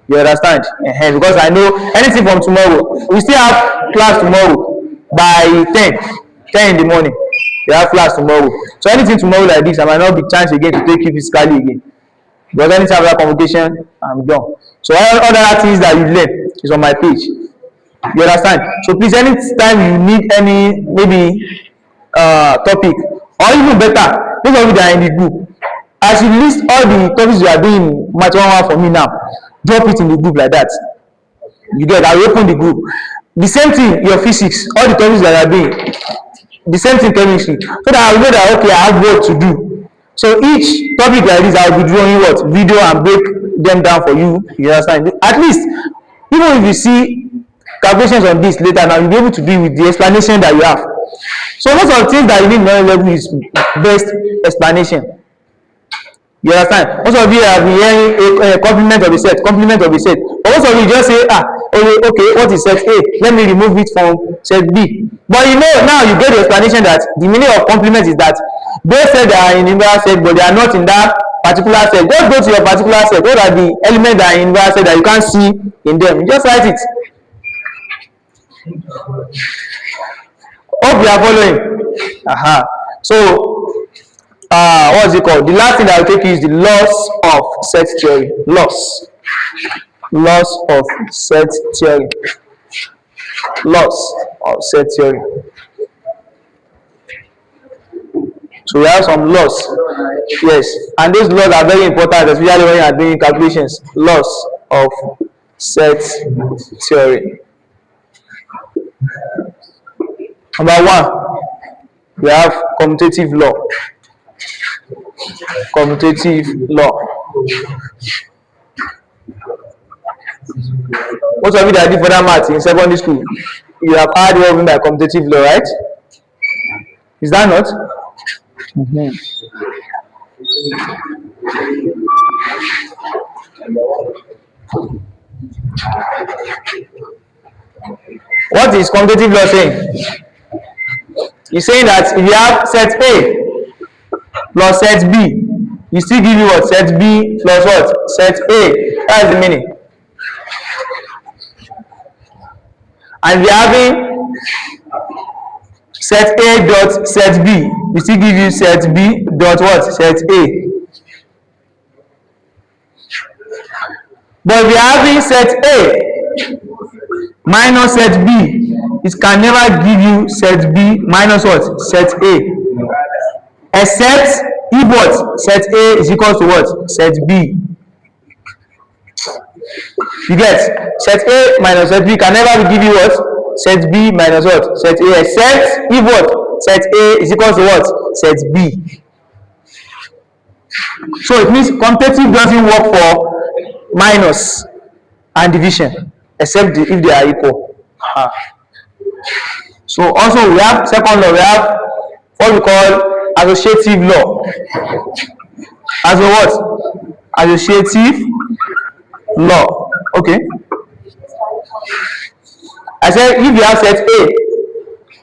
You understand? Because I know anything from tomorrow. We still have class tomorrow by 10 in the morning. We have class tomorrow. So anything tomorrow like this, I might not be chance again to take you physically again. Because anytime after convocation, I'm done. So all other things that you learn is on my page. You understand? So please, anytime you need any maybe topic, or even better, those of you that are in the group, as you list all the topics you are doing match 1 for me now, drop it in the group like that. You get, I will open the group. The same thing, your physics, all the topics that you are doing, the same thing chemistry, so that I will know that okay, I have work to do. So each topic like this, I will be drawing what video and break them down for you. You understand? At least, even if you see calculations on this later, now you'll be able to do it with the explanation that you have. So most of the things that you need knowledge level is best explanation. You understand? Most of you have been hearing a complement of a set, complement of a set. But most of you just say, okay, what is set A? Let me remove it from set B. But you know, now you get the explanation that the meaning of complement is that those sets are in inverse set, but they are not in that particular set. Just go to your particular set. What are the elements that are in inverse set that you can't see in them? You just write it. Hope you are following. So, what is it called? The last thing that I will take you is the laws of set theory. Laws of set theory. Laws of set theory. So we have some laws. Yes, and those laws are very important, especially when you are doing calculations. Laws of set theory. Number 1, we have commutative law. Commutative law. Most of you that did further maths in secondary school, you have heard what we mean by commutative law, right? Is that not? What is commutative law saying? It's saying that if you have set A plus set B, you still give you what? Set B plus what? Set A. That is the meaning. And we are having set A dot set B, we still give you set B dot what? Set A. But we are having set A minus set B, it can never give you set B minus what? Set A. Except if what? Set A is equal to what? Set B. You get? Set A minus set B can never give you what? Set B minus what? Set A. Except if what? Set A is equal to what? Set B. So it means commutative doesn't work for minus and division, except if they are equal. So also we have second law, we have what we call associative law. As a what? Associative law. Okay. I said if you have set A,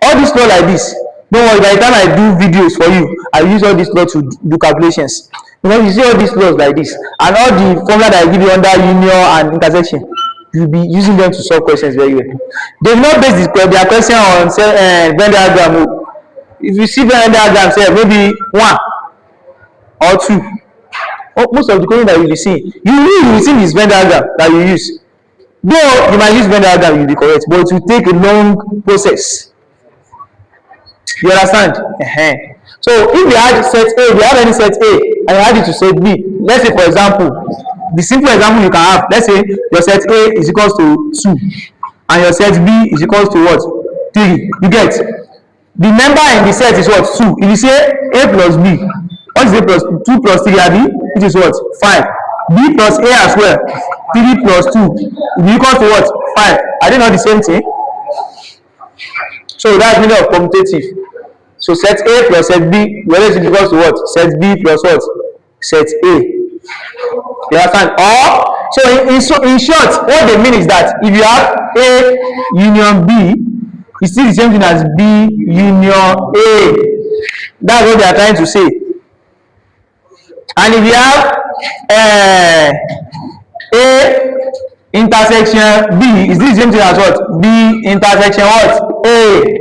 all this law like this, don't worry, by the time I do videos for you, I use all this law to do calculations. Because you see all these laws like this, and all the formula that I give you under union and intersection, you'll be using them to solve questions very well. They've not based their question on Venn diagram. If you see Venn diagram, say maybe 1 or 2. Most of the questions that you will see, you will see this Venn diagram that you use. Though you might use Venn diagram, you'll be correct, but it will take a long process. You understand? So if you add set A, if you have any set A and you add it to set B, let's say for example, the simple example you can have, let's say your set A is equals to 2 and your set B is equals to what? 3. You get? The number in the set is what? 2. If you say A plus B, what is A plus 2 plus 3 AB? Which is what? 5. B plus A as well. 3 plus 2 will be equal to what? 5. Are they not the same thing? So that's meaning of commutative. So set A plus set B, whether it equals to what? Set B plus what? Set A. You understand? Or, so in short, what they mean is that if you have A union B, it's still the same thing as B union A. That's what they are trying to say. And if you have A intersection B, is this the same thing as what? B intersection what? A.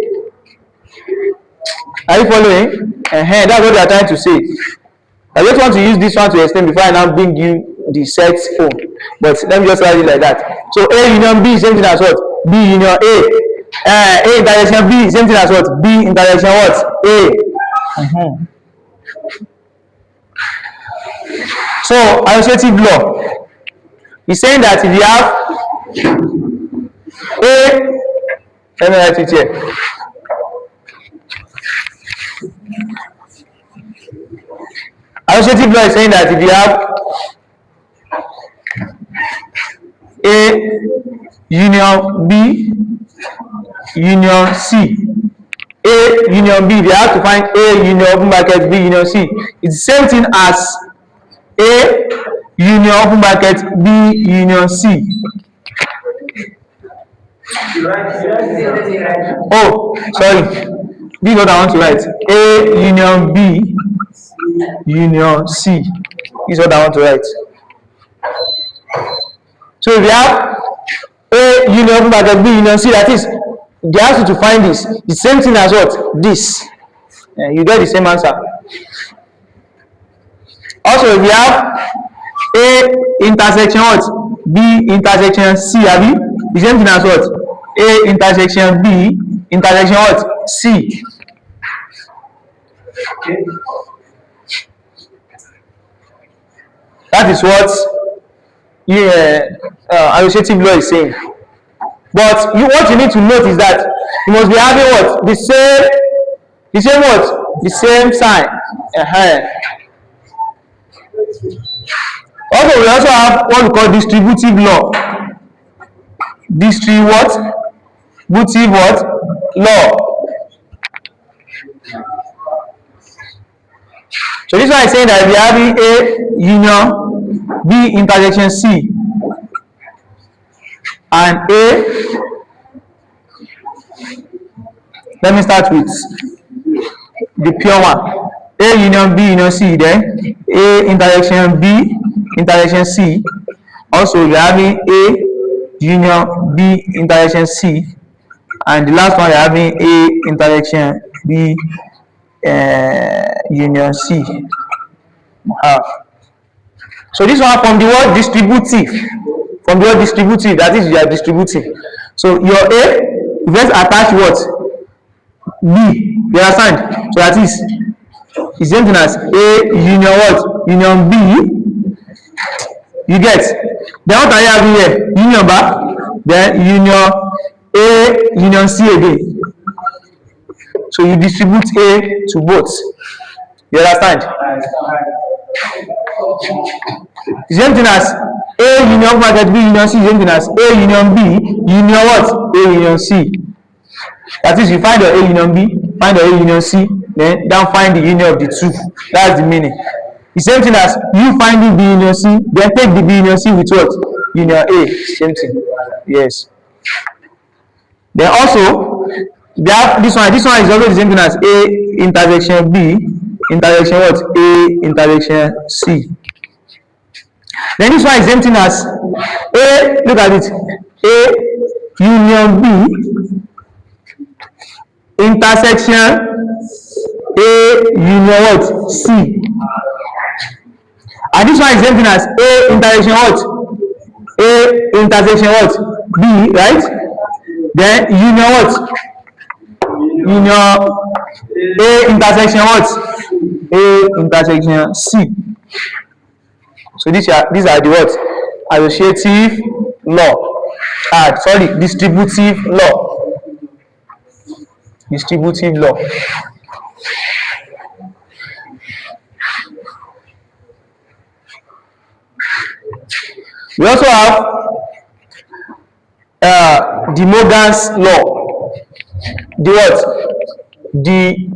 Are you following? That's what they are trying to say. I just want to use this one to explain before I now bring you the set form. But let me just write it like that. So A union B, same thing as what? B union A. A intersection B, same thing as what? B intersection what? A. So associative law is saying that if you have A, let me write it here. Associative law is saying that if you have A union B union C, A union B, they have to find A union open bracket B union C. It's the same thing as A union open bracket B union C. Oh, sorry. This is what I want to write. A union B union C. This is what I want to write. So if you have A union open bracket B union C, that is, they ask you to find this. The same thing as what? This. You get the same answer. Also, if you have A intersection what? B intersection C, have you? The same thing as what? A intersection B intersection what? C. Okay. That is what associative law is saying. But what you need to note is that you must be having what? The same what? The same sign. Also, we also have what we call distributive law. Distributive what? Law. So this one is saying that we are having A union B intersection C and A. Let me start with the pure one. A union B union C, then A intersection B intersection C. Also, we are having A union B intersection C, and the last one we are having A intersection B union C. So this one from the word distributive. From the word distributive, that is, you are distributing. So your A, you just attach what? B. You understand? So that is the same thing as A union what? Union B. You get? Then what are you having here? Union bar. Then union A union C again. So you distribute A to both. You understand? The same thing as A union bracket B union C, the same thing as A union B union what? A union C. That is, you find your A union B, find your A union C, then find the union of the two. That's the meaning. The same thing as you finding B union C, then take the B union C with what? Union A. Same thing. Yes. Then also, they have this one. This one is also the same thing as A intersection B intersection what? A intersection C. Then this one is the same thing as A. Look at it. A union B intersection A union what? C. And this one is the same thing as A intersection what? A intersection what? B, right? Then union what? Union A intersection what? A intersection C. So these are the words. Associative law. Distributive law. Distributive law. We also have De Morgan's law. The what? De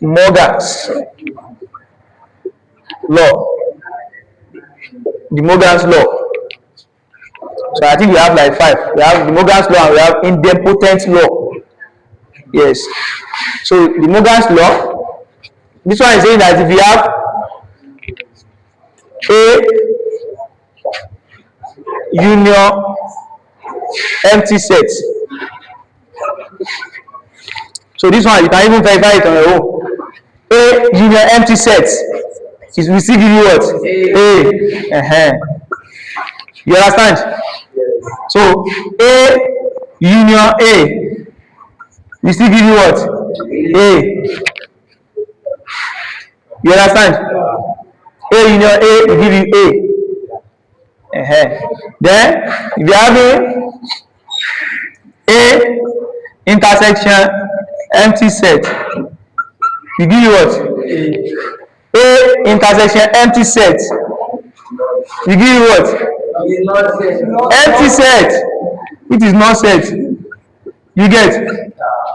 Morgan's law. De Morgan's law. So I think we have like 5. We have De Morgan's law and we have idempotent law. Yes. So De Morgan's law. This one is saying that if you have A union empty set. So this one you can even verify it on your own. A union empty set is we still give you what? A. You understand? So A union A, we still give you what? A. You understand? A union A will give you A. Then if you have A intersection empty set, we give you what? A intersection empty set, we give you what? Empty set. It is not set. You get?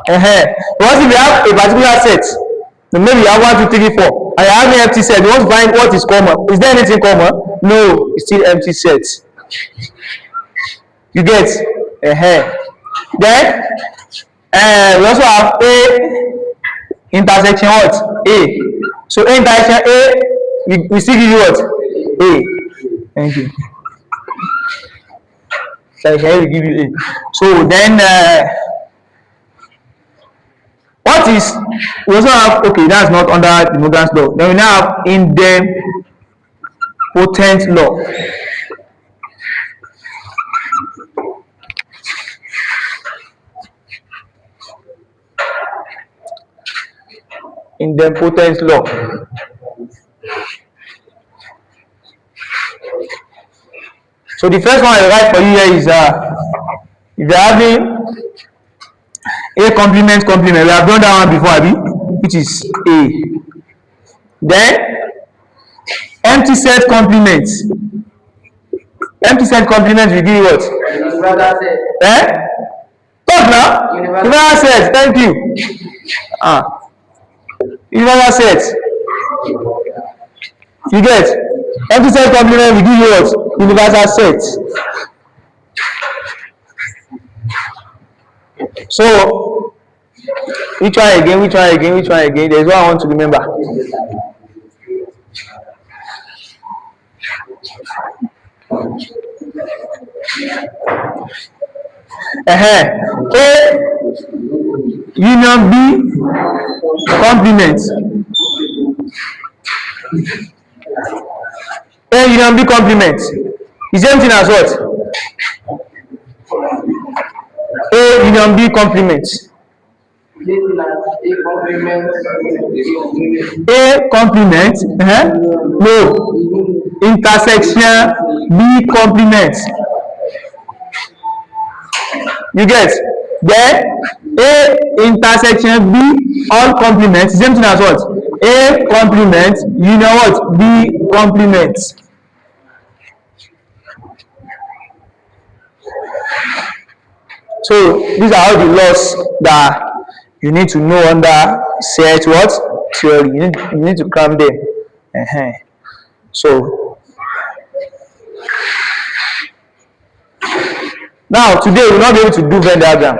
Because if you have a particular set, maybe you have 1, 2, 3, 4, and you have an empty set, you want to find what is common. Is there anything common? No, it's still empty set. You get? Then we also have A intersection what? A. So A intersection A, we still give you what? A. Thank you. So here we give you A. So then what is, we also have, okay, that's not under the Morgan's law. Then we now have idempotent law. Idempotent law. So the first one I write for you here is if you're having A complement, we have done that one before, Abi, which is A. Then empty set complement. Empty set complement will give you what? Talk now. Universal set. Thank you. Universal set. You get? Empty set complement will give you what? Universal set. So which one again? There's one I want to remember. A union B complement. A union B complement is the same thing as what? A union B complement. A complement, no, intersection B complement. You get? Then A intersection B all complement, same thing as what? A complement union what? B complement. So these are all the laws that you need to know under set what? Theory. You need to cram them. So now today we will not be able to do Venn diagram.